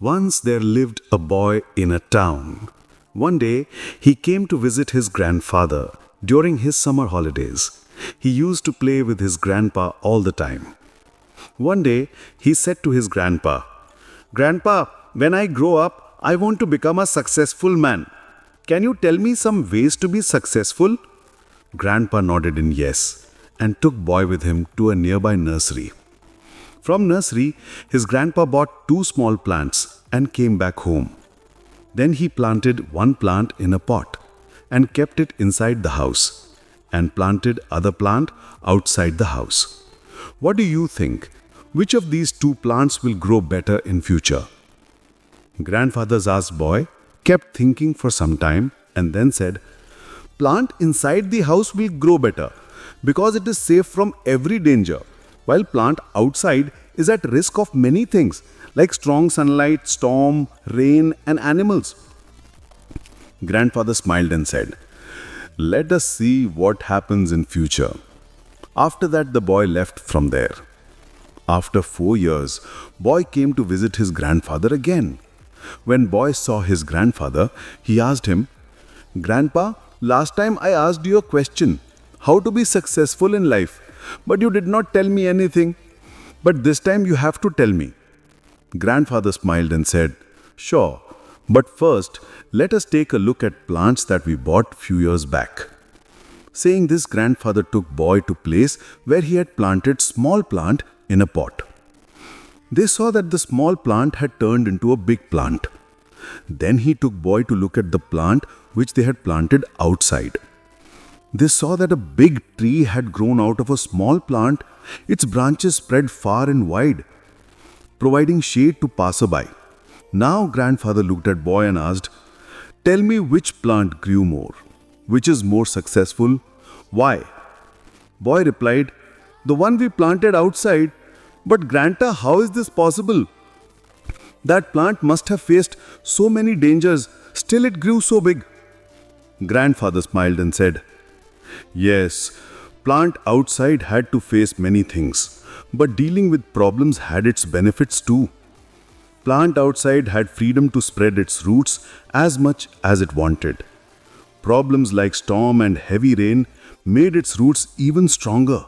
Once there lived a boy in a town. One day, he came to visit his grandfather during his summer holidays. He used to play with his grandpa all the time. One day, he said to his grandpa, "Grandpa, when I grow up, I want to become a successful man. Can you tell me some ways to be successful?" Grandpa nodded in yes and took boy with him to a nearby nursery. From nursery, his grandpa bought two small plants and came back home. Then he planted one plant in a pot and kept it inside the house and planted other plant outside the house. What do you think? Which of these two plants will grow better in future? Grandfather's asked boy kept thinking for some time and then said, "Plant inside the house will grow better because it is safe from every danger, while plant outside is at risk of many things like strong sunlight, storm, rain, and animals." Grandfather smiled and said, "Let us see what happens in future." After that, the boy left from there. After 4 years, boy came to visit his grandfather again. When boy saw his grandfather, he asked him, "Grandpa, last time I asked you a question, how to be successful in life, but you did not tell me anything. But this time you have to tell me." Grandfather smiled and said, "Sure, but first let us take a look at plants that we bought few years back." Saying this, grandfather took boy to place where he had planted small plant in a pot. They saw that the small plant had turned into a big plant. Then he took boy to look at the plant which they had planted outside. They saw that a big tree had grown out of a small plant. Its branches spread far and wide, providing shade to passerby. Now grandfather looked at boy and asked, "Tell me which plant grew more? Which is more successful? Why?" Boy replied, "The one we planted outside." "But grandpa, how is this possible? That plant must have faced so many dangers, still it grew so big." Grandfather smiled and said, "Yes, plant outside had to face many things, but dealing with problems had its benefits too. Plant outside had freedom to spread its roots as much as it wanted. Problems like storm and heavy rain made its roots even stronger.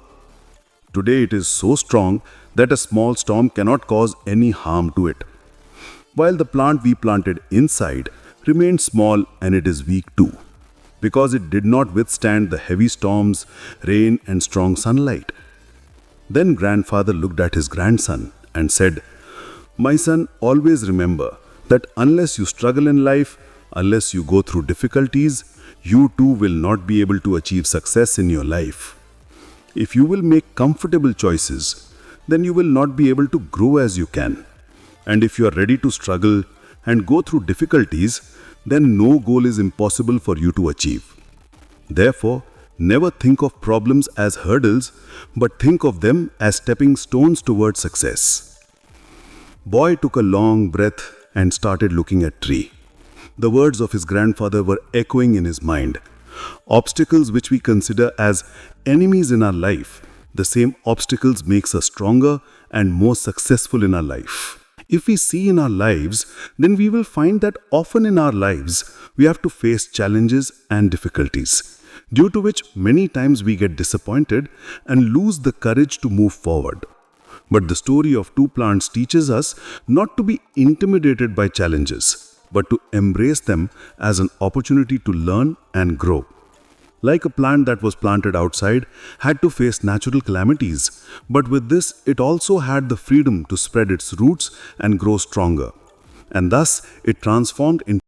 Today it is so strong that a small storm cannot cause any harm to it. While the plant we planted inside remained small and it is weak too, because it did not withstand the heavy storms, rain, and strong sunlight." Then grandfather looked at his grandson and said, "My son, always remember that unless you struggle in life, unless you go through difficulties, you too will not be able to achieve success in your life. If you will make comfortable choices, then you will not be able to grow as you can. And if you are ready to struggle and go through difficulties, then no goal is impossible for you to achieve. Therefore, never think of problems as hurdles, but think of them as stepping stones towards success." Boy took a long breath and started looking at tree. The words of his grandfather were echoing in his mind. Obstacles which we consider as enemies in our life, the same obstacles makes us stronger and more successful in our life. If we see in our lives, then we will find that often in our lives, we have to face challenges and difficulties, due to which many times we get disappointed and lose the courage to move forward. But the story of two plants teaches us not to be intimidated by challenges, but to embrace them as an opportunity to learn and grow. Like a plant that was planted outside had to face natural calamities, but with this it also had the freedom to spread its roots and grow stronger. And thus it transformed into